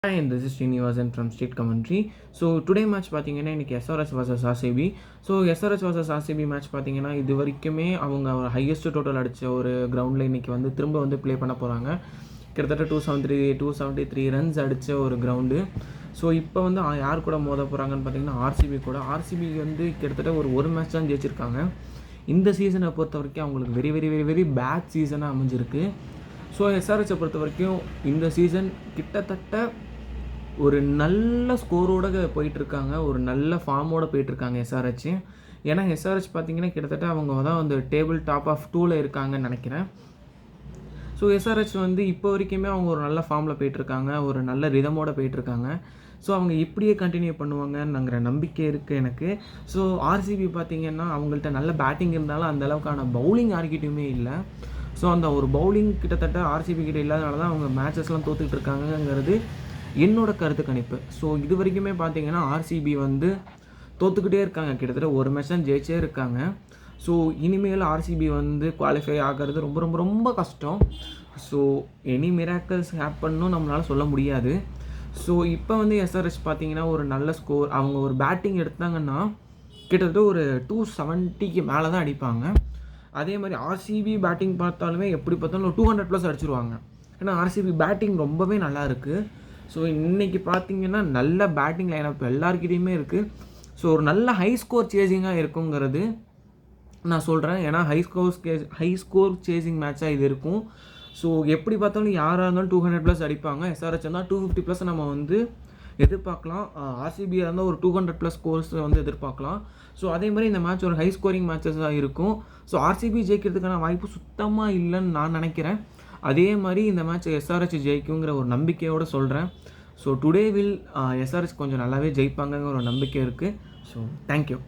Hi, and this is Srinivasan from State Commentary. So today match பார்த்தீங்கன்னா இன்னைக்கு SRH vs RCB. So SRH vs RCB match பார்த்தீங்கன்னா இது வரைக்குமே அவங்க ஒரு ஹையஸ்ட் டோட்டல் அடித்த ஒரு கிரவுண்டில் இன்றைக்கி வந்து திரும்ப வந்து ப்ளே பண்ண போகிறாங்க. கிட்டத்தட்ட 273 ரன்ஸ் அடித்த ஒரு கிரவுண்டு. ஸோ இப்போ வந்து யார் கூட மோத போகிறாங்கன்னு பார்த்தீங்கன்னா ஆர்சிபி கூட. ஆர்சிபி வந்து கிட்டத்தட்ட ஒரு மேட்ச் தான் ஜெயிச்சிருக்காங்க. இந்த சீசனை பொறுத்த வரைக்கும் அவங்களுக்கு very very very very bad சீசனாக அமைஞ்சிருக்கு. ஸோ எஸ்ஆர்ஹெச்சை பொறுத்த வரைக்கும் இந்த சீசன் கிட்டத்தட்ட ஒரு நல்ல ஸ்கோரோடு போயிட்டுருக்காங்க, ஒரு நல்ல ஃபார்மோடு போயிட்டுருக்காங்க எஸ்ஆர்ஹெச். ஏன்னா எஸ்ஆர்ஹெச் பார்த்திங்கன்னா கிட்டத்தட்ட அவங்க தான் வந்து டேபிள் டாப் ஆஃப் 2ல் இருக்காங்கன்னு நினைக்கிறேன். ஸோ எஸ்ஆர்ஹெச் வந்து இப்போ வரைக்குமே அவங்க ஒரு நல்ல ஃபார்மில் போயிட்டுருக்காங்க, ஒரு நல்ல ரிதமோடு போயிட்டுருக்காங்க. ஸோ அவங்க இப்படியே கண்டினியூ பண்ணுவாங்கங்கிற நம்பிக்கை இருக்குது எனக்கு. ஸோ ஆர்சிபி பார்த்திங்கன்னா அவங்கள்ட்ட நல்ல பேட்டிங் இருந்தாலும் அந்த அளவுக்கான பவுலிங் யார்கிட்டையுமே இல்லை. ஸோ அந்த ஒரு பவுலிங் கிட்டத்தட்ட ஆர்சிபி கிட்ட இல்லாதனால தான் அவங்க மேட்சஸ்லாம் தோத்துக்கிட்டு இருக்காங்கங்கிறது என்னோட கருத்து கணிப்பு. ஸோ இது வரைக்குமே பார்த்தீங்கன்னா ஆர்சிபி வந்து தோற்றுக்கிட்டே இருக்காங்க, கிட்டத்தட்ட ஒரு மேட்ச் தான் ஜெயிச்சே இருக்காங்க. ஸோ இனிமேல் ஆர்சிபி வந்து குவாலிஃபை ஆகிறது ரொம்ப ரொம்ப ரொம்ப கஷ்டம். ஸோ எனி மிராக்கிள்ஸ் ஹேப்பன்னு நம்மளால் சொல்ல முடியாது. ஸோ இப்போ வந்து எஸ்ஆர்ஹெச் பார்த்தீங்கன்னா ஒரு நல்ல ஸ்கோர், அவங்க ஒரு பேட்டிங் எடுத்தாங்கன்னா கிட்டத்தட்ட ஒரு 270க்கு மேலே தான் அடிப்பாங்க. அதே மாதிரி ஆர்சிபி பேட்டிங் பார்த்தாலுமே எப்படி பார்த்தாலும் 200+ அடிச்சிருவாங்க. ஏன்னா ஆர்சிபி பேட்டிங் ரொம்பவே நல்லா இருக்குது. ஸோ இன்றைக்கி பார்த்தீங்கன்னா நல்ல பேட்டிங் லைனப் எல்லாருக்கிட்டையுமே இருக்குது. ஸோ ஒரு நல்ல ஹை ஸ்கோர் சேசிங்காக இருக்குங்கிறது நான் சொல்கிறேன். ஏன்னா ஹை ஸ்கோர் சேசிங் மேட்சாக இது இருக்கும். ஸோ எப்படி பார்த்தாலும் யாராக இருந்தாலும் 200+ அடிப்பாங்க. எஸ்ஆர்ஹெச் இருந்தால் 250+ நம்ம வந்து எதிர்பார்க்கலாம். ஆர்சிபியாக இருந்தால் ஒரு 200+ ஸ்கோர்ஸ் வந்து எதிர்பார்க்கலாம். ஸோ அதே மாதிரி இந்த மேட்ச் ஒரு ஹை ஸ்கோரிங் மேட்சஸாக இருக்கும். ஸோ ஆர்சிபி ஜெயிக்கிறதுக்கான வாய்ப்பு சுத்தமாக இல்லைன்னு நான் நினைக்கிறேன். அதே மாதிரி இந்த மேட்ச் எஸ்ஆர்ஹெச் ஜெயிக்குங்கிற ஒரு நம்பிக்கையோடு சொல்கிறேன். ஸோ டுடே எஸ்ஆர்ஹெச் கொஞ்சம் நல்லாவே ஜெயிப்பாங்கங்கிற ஒரு நம்பிக்கை இருக்குது. So thank you.